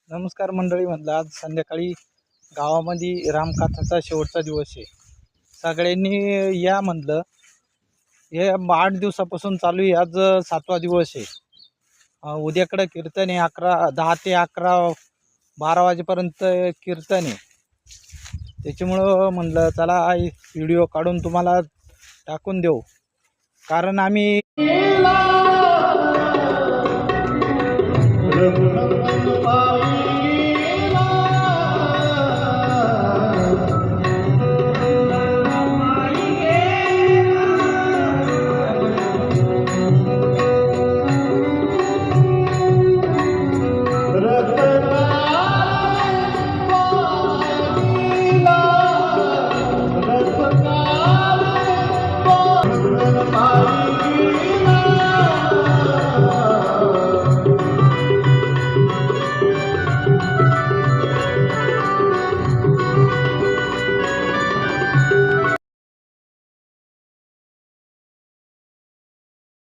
नमस्कार मंडळी, म्हटलं आज संध्याकाळी गावामध्ये रामकथाचा शेवटचा दिवस आहे. सगळ्यांनी या म्हटलं. हे 8 दिवसापासून चालू आहे, आज 7वा दिवस आहे. उद्याकडं कीर्तन आहे, 10 ते 11 12 वाजेपर्यंत कीर्तन आहे. त्याच्यामुळं म्हटलं चला व्हिडिओ काढून तुम्हाला टाकून देऊ. कारण आम्ही